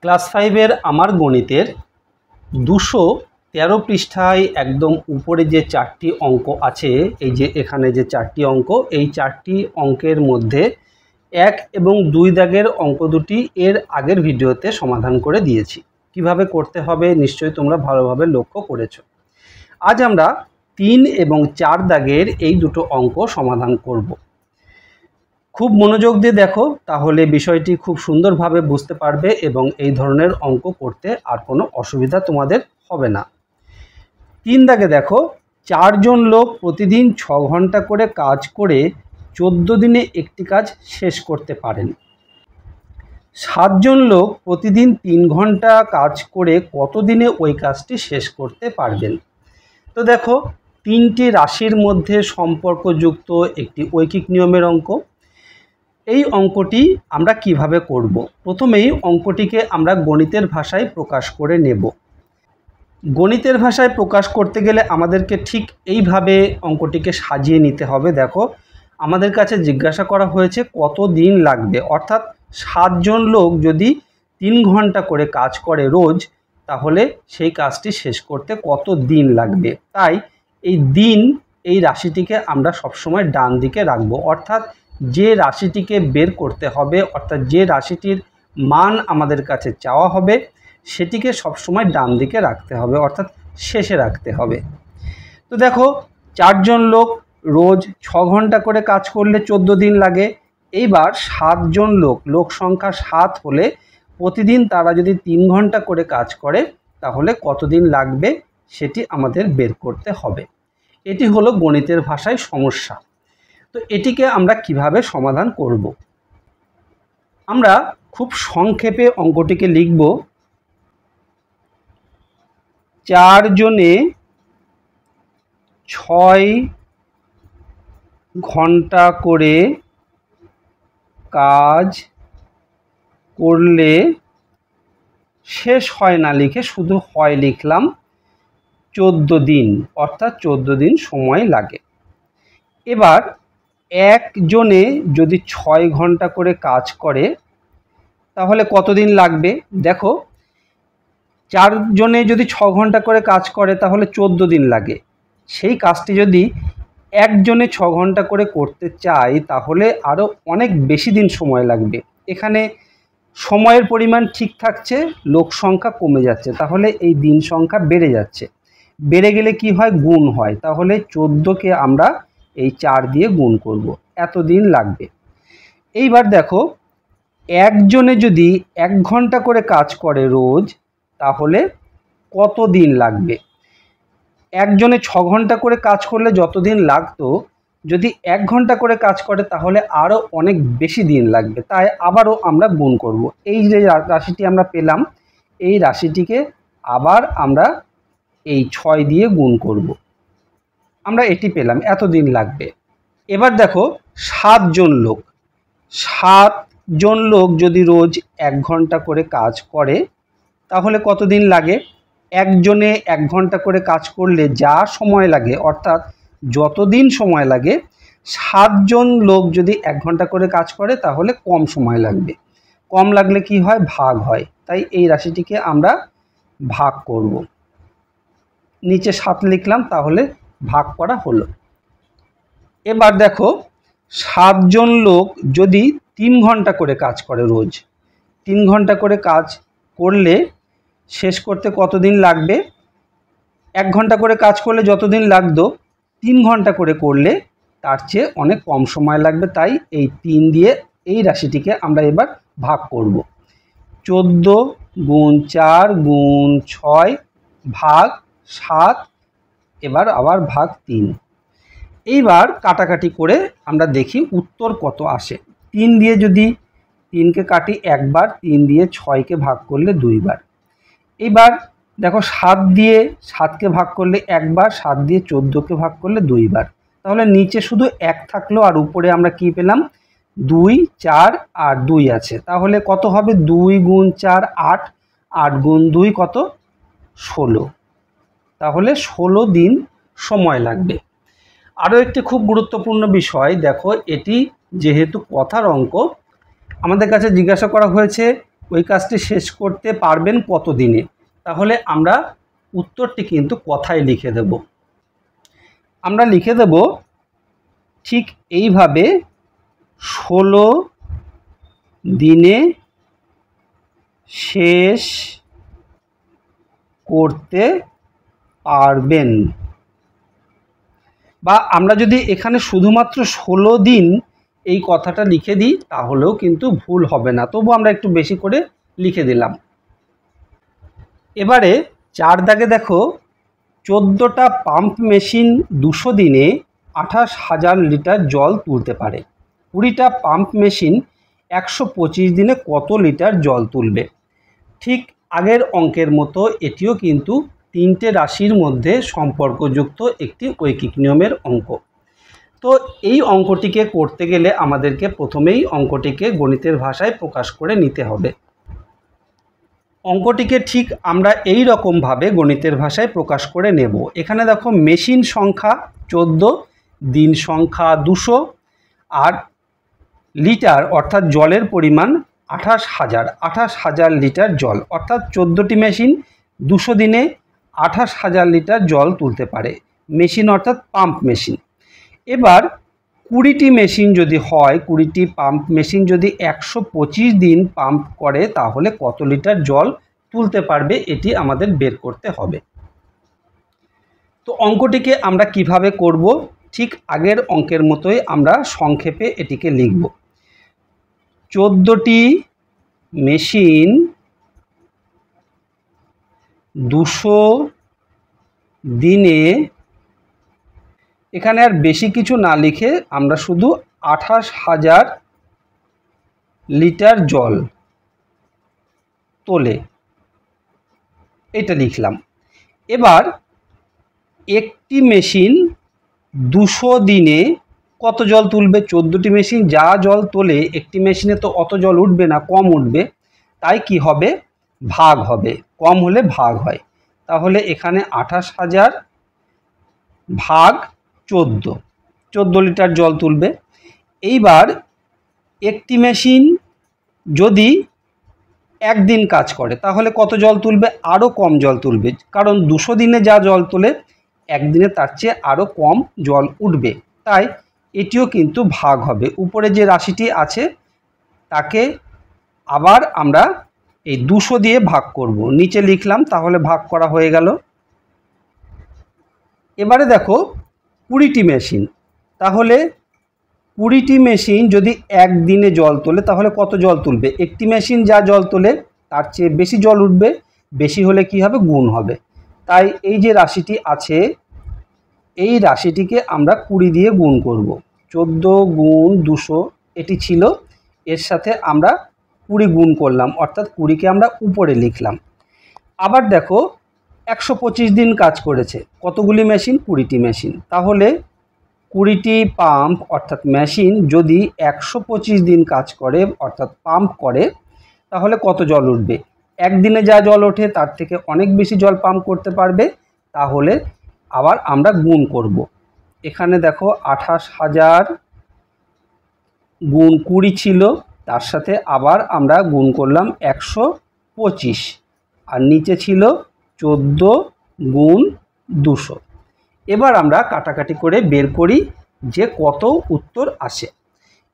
Class 5-এর আমার গণিতের 213 পৃষ্ঠায় একদম উপরে যে 4টি অঙ্ক আছে, এই যে এখানে যে 4টি অঙ্ক, এই 4টি অঙ্কের মধ্যে 1 এবং 2 দাগের অঙ্ক দুটি এর আগের ভিডিওতে সমাধান করে দিয়েছি। কিভাবে করতে হবে নিশ্চয়ই তোমরা ভালোভাবে লক্ষ্য করেছো। আজ আমরা 3 এবং 4 দাগের এই দুটো অঙ্ক সমাধান করব। খুব মনোযোগ দিয়ে দেখো, তাহলে বিষয়টি খুব সুন্দরভাবে বুঝতে পারবে এবং এই ধরনের অঙ্ক করতে আর কোনো অসুবিধা তোমাদের হবে না। 3 দাগে দেখো, 4 জন লোক প্রতিদিন 6 ঘন্টা করে কাজ করে 14 দিনে একটি কাজ শেষ করতে পারেন। 7 জন লোক প্রতিদিন 3 ঘন্টা কাজ করে কত দিনে ওই কাজটি শেষ করতে পারবেন। তো দেখো, 3টি রাশির মধ্যে সম্পর্কযুক্ত একটি ঐকিক নিয়মের অঙ্ক। এই অঙ্কটি আমরা কিভাবে করব? প্রথমেই অঙ্কটিকে আমরা গণিতের ভাষায় প্রকাশ করে নেব। গণিতের ভাষায় প্রকাশ করতে গেলে আমাদেরকে ঠিক এইভাবে অঙ্কটিকে সাজিয়ে নিতে হবে। দেখো, আমাদের কাছে জিজ্ঞাসা করা হয়েছে কত দিন লাগবে, অর্থাৎ 7 জন লোক যদি 3 ঘন্টা করে কাজ করে রোজ, তাহলে সেই কাজটি শেষ করতে কত দিন লাগবে। তাই এই দিন, এই রাশিটিকে আমরা সবসময় ডান দিকে রাখবো, অর্থাৎ যে রাশিটিকে বের করতে হবে, অর্থাৎ যে রাশিটির মান আমাদের কাছে চাওয়া হবে, সেটিকে সবসময় ডান দিকে রাখতে হবে, অর্থাৎ শেষে রাখতে হবে। তো দেখো, 4 জন লোক রোজ 6 ঘন্টা করে কাজ করলে 14 দিন লাগে। এইবার 7 জন লোক, লোক সংখ্যা 7 হলে প্রতিদিন তারা যদি 3 ঘন্টা করে কাজ করে, তাহলে কতদিন লাগবে সেটি আমাদের বের করতে হবে। এটি হলো গণিতের ভাষায় সমস্যা। তো এটিকে আমরা কিভাবে সমাধান করব? আমরা খুব সংক্ষেপে অঙ্কটিকে লিখব। 4 জনে 6 ঘন্টা করে কাজ করলে, শেষ হয় না লিখে শুধু হয় লিখলাম, 14 দিন, অর্থাৎ 14 দিন সময় লাগে। এবার একজনে যদি 6 ঘন্টা করে কাজ করে, তাহলে কতদিন লাগবে? দেখো, 4 জনে যদি 6 ঘন্টা করে কাজ করে তাহলে 14 দিন লাগে। সেই কাজটি যদি একজনে 6 ঘন্টা করে করতে চাই, তাহলে আরও অনেক বেশি দিন সময় লাগবে। এখানে সময়ের পরিমাণ ঠিক থাকছে, লোক সংখ্যা কমে যাচ্ছে, তাহলে এই দিন সংখ্যা বেড়ে যাচ্ছে। বেড়ে গেলে কি হয়? গুণ হয়। তাহলে 14কে আমরা এই 4 দিয়ে গুণ করব, এত দিন লাগবে। এইবার দেখো, একজনে যদি 1 ঘন্টা করে কাজ করে রোজ, তাহলে কত দিন লাগবে? একজনে 6 ঘন্টা করে কাজ করলে যতদিন লাগতো, যদি 1 ঘন্টা করে কাজ করে তাহলে আরও অনেক বেশি দিন লাগবে। তাই আবারও আমরা গুণ করব। এই যে রাশিটি আমরা পেলাম, এই রাশিটিকে আবার আমরা এই 6 দিয়ে গুণ করব। আমরা এটি পেলাম, এত দিন লাগবে। এবার দেখো, 7 জন লোক, 7 জন লোক যদি রোজ 1 ঘন্টা করে কাজ করে, তাহলে কতদিন লাগে? একজনে 1 ঘন্টা করে কাজ করলে যা সময় লাগে, অর্থাৎ যতদিন সময় লাগে, 7 জন লোক যদি 1 ঘন্টা করে কাজ করে তাহলে কম সময় লাগবে। কম লাগলে কি হয়? ভাগ হয়। তাই এই রাশিটিকে আমরা ভাগ করব। নিচে 7 লিখলাম, তাহলে ভাগ করা হলো। এবার দেখো, 7 জন লোক যদি 3 ঘন্টা করে কাজ করে রোজ, 3 ঘন্টা করে কাজ করলে শেষ করতে কতদিন লাগবে? 1 ঘন্টা করে কাজ করলে যতদিন লাগতো, 3 ঘন্টা করে করলে তার চেয়ে অনেক কম সময় লাগবে। তাই এই 3 দিয়ে এই রাশিটিকে আমরা এবার ভাগ করব। 14 গুণ 4 গুণ 6 ভাগ 7, এবার আবার ভাগ 3। এইবার কাটাকাটি করে আমরা দেখি উত্তর কত আসে। 3 দিয়ে যদি 3কে কাটি একবার, 3 দিয়ে 6কে ভাগ করলে 2 বার। এবার দেখো, 7 দিয়ে 7কে ভাগ করলে একবার, 7 দিয়ে 14কে ভাগ করলে 2 বার। তাহলে নিচে শুধু 1 থাকলো, আর উপরে আমরা কি পেলাম? 2, 4 আর 2 আছে। তাহলে কত হবে? 2 গুণ 4 8, 8 গুণ 2 কত? 16। তাহলে 16 দিন সময় লাগবে। আরও একটি খুব গুরুত্বপূর্ণ বিষয়, দেখো, এটি যেহেতু কথার অঙ্ক, আমাদের কাছে জিজ্ঞাসা করা হয়েছে ওই কাজটি শেষ করতে পারবেন কত দিনে? তাহলে আমরা উত্তরটি কিন্তু কথায় লিখে দেব। আমরা লিখে দেব ঠিক এইভাবে, 16 দিনে শেষ করতে পারবেন। বা আমরা যদি এখানে শুধুমাত্র 16 দিন এই কথাটা লিখে দিই তাহলেও কিন্তু ভুল হবে না, তবু আমরা একটু বেশি করে লিখে দিলাম। এবারে 4 দাগে দেখো, 14টা পাম্প মেশিন 200 দিনে 28,000 লিটার জল তুলতে পারে। 20টা পাম্প মেশিন 125 দিনে কত লিটার জল তুলবে? ঠিক আগের অঙ্কের মতো এটিও কিন্তু 3টে রাশির মধ্যে সম্পর্কযুক্ত একটি ঐকিক নিয়মের অঙ্ক। তো এই অঙ্কটিকে করতে গেলে আমাদেরকে প্রথমেই অঙ্কটিকে গণিতের ভাষায় প্রকাশ করে নিতে হবে। অঙ্কটিকে ঠিক আমরা এই রকমভাবে গণিতের ভাষায় প্রকাশ করে নেব। এখানে দেখো মেশিন সংখ্যা 14, দিন সংখ্যা 200 আর লিটার অর্থাৎ জলের পরিমাণ 28,000 লিটার জল, অর্থাৎ 14টি মেশিন 200 দিনে 28,000 লিটার জল তুলতে পারে। মেশিন অর্থাৎ পাম্প মেশিন। এবার 20টি মেশিন যদি হয়, 20টি পাম্প মেশিন যদি 125 দিন পাম্প করে তাহলে কত লিটার জল তুলতে পারবে এটি আমাদের বের করতে হবে। তো অঙ্কটিকে আমরা কিভাবে করব? ঠিক আগের অঙ্কের মতোই আমরা সংক্ষেপে এটিকে লিখব। 14টি মেশিন 200 দিনে, এখানে আর বেশি কিছু না লিখে আমরা শুধু 28,000 লিটার জল তোলে এটা লিখলাম। এবার একটি মেশিন 200 দিনে কত জল তুলবে? 14টি মেশিন যা জল তোলে একটি মেশিনে তো অত জল উঠবে না, কম উঠবে, তাই কি হবে? ভাগ হবে, কম হলে ভাগ হয়। তাহলে এখানে 28,000 ভাগ 14 লিটার জল তুলবে। এইবার একটি মেশিন যদি একদিন কাজ করে তাহলে কত জল তুলবে? আরও কম জল তুলবে, কারণ 200 দিনে যা জল তোলে একদিনে তার চেয়ে আরও কম জল উঠবে, তাই এটিও কিন্তু ভাগ হবে। উপরে যে রাশিটি আছে তাকে আবার আমরা এই 200 দিয়ে ভাগ করব, নিচে লিখলাম, তাহলে ভাগ করা হয়ে গেল। এবারে দেখো 20টি মেশিন, তাহলে 20টি মেশিন যদি একদিনে জল তোলে তাহলে কত জল তুলবে? একটি মেশিন যা জল তোলে তার চেয়ে বেশি জল উঠবে, বেশি হলে কি হবে? গুণ হবে। তাই এই যে রাশিটি আছে এই রাশিটিকে আমরা 20 দিয়ে গুণ করব। 14 গুণ 200 এটি ছিল, এর সাথে আমরা 20 গুণ করলাম, অর্থাৎ 20কে আমরা উপরে লিখলাম। আবার দেখো 125 দিন কাজ করেছে, কতগুলি মেশিন? 20টি মেশিন। তাহলে 20টি পাম্প অর্থাৎ মেশিন যদি 125 দিন কাজ করে অর্থাৎ পাম্প করে তাহলে কত জল উঠবে? একদিনে যা জল ওঠে তার থেকে অনেক বেশি জল পাম্প করতে পারবে, তাহলে আবার আমরা গুণ করব। এখানে দেখো 28,000 গুণ 20 ছিল, তার সাথে আবার আমরা গুণ করলাম 125, আর নিচে ছিল 14 গুণ 200। এবার আমরা কাটাকাটি করে বের করি যে কত উত্তর আসে।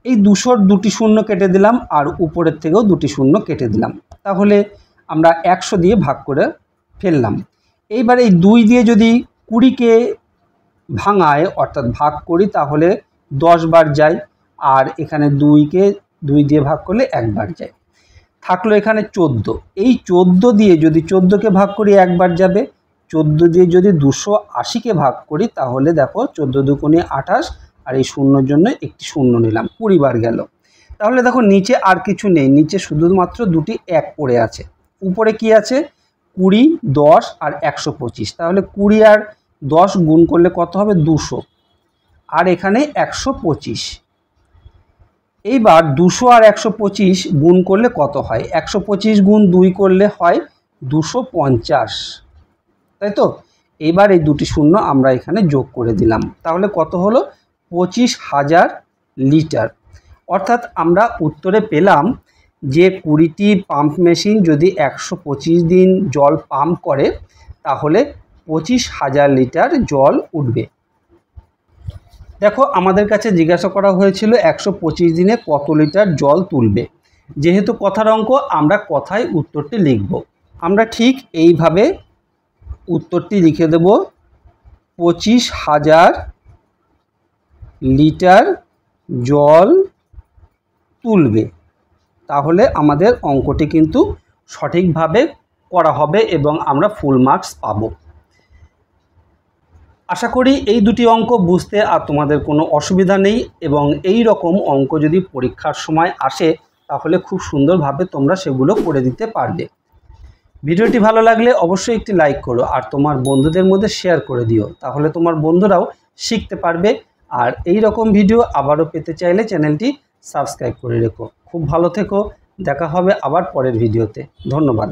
এই 200-র 2টি শূন্য কেটে দিলাম আর উপরের থেকেও 2টি শূন্য কেটে দিলাম, তাহলে আমরা 100 দিয়ে ভাগ করে ফেললাম। এইবার এই 2 দিয়ে যদি 20কে ভাঙায় অর্থাৎ ভাগ করি তাহলে 10 বার যায়, আর এখানে 2কে 2 দিয়ে ভাগ করলে 1 বার যায়। থাকলো এখানে 14, এই 14 দিয়ে যদি 14কে ভাগ করি 1 বার যাবে, 14 দিয়ে যদি 280কে ভাগ করি তাহলে দেখো 14 দুগুণে 28, আর এই শূন্যর জন্য একটি শূন্য নিলাম, 20 বার গেল। তাহলে দেখো নিচে আর কিছু নেই, নিচে শুধুমাত্র 2টি 1 পড়ে আছে। উপরে কি আছে? 20, 10 আর 125, তাহলে 20 আর 10 গুণ করলে কত হবে? 200, আর এখানে 125। এইবার 200 আর 125 গুণ করলে কত হয়? 125 গুণ 2 করলে হয় 250, তাই তো? এইবার এই 2টি শূন্য আমরা এখানে যোগ করে দিলাম, তাহলে কত হলো? 25,000 লিটার। অর্থাৎ আমরা উত্তরে পেলাম যে 20টি পাম্প মেশিন যদি 125 দিন জল পাম্প করে তাহলে 25,000 লিটার জল উঠবে। দেখো আমাদের কাছে জিজ্ঞাসা করা হয়েছিল 125 দিনে কত লিটার জল তুলবে। যেহেতু কথার অঙ্ক আমরা কথায় উত্তরটি লিখব। আমরা ঠিক এইভাবে উত্তরটি লিখে দেব, 25,000 লিটার জল তুলবে। তাহলে আমাদের অঙ্কটি কিন্তু সঠিকভাবে করা হবে এবং আমরা ফুল মার্কস পাব। আশা করি এই দুটি অঙ্ক বুঝতে আর তোমাদের কোনো অসুবিধা নেই এবং এই রকম অঙ্ক যদি পরীক্ষার সময় আসে তাহলে খুব সুন্দরভাবে তোমরা সেগুলো করে দিতে পারবে। ভিডিওটি ভালো লাগলে অবশ্যই একটি লাইক করো আর তোমার বন্ধুদের মধ্যে শেয়ার করে দিও, তাহলে তোমার বন্ধুরাও শিখতে পারবে। আর এই রকম ভিডিও আবারও পেতে চাইলে চ্যানেলটি সাবস্ক্রাইব করে রেখো। খুব ভালো থেকো, দেখা হবে আবার পরের ভিডিওতে। ধন্যবাদ।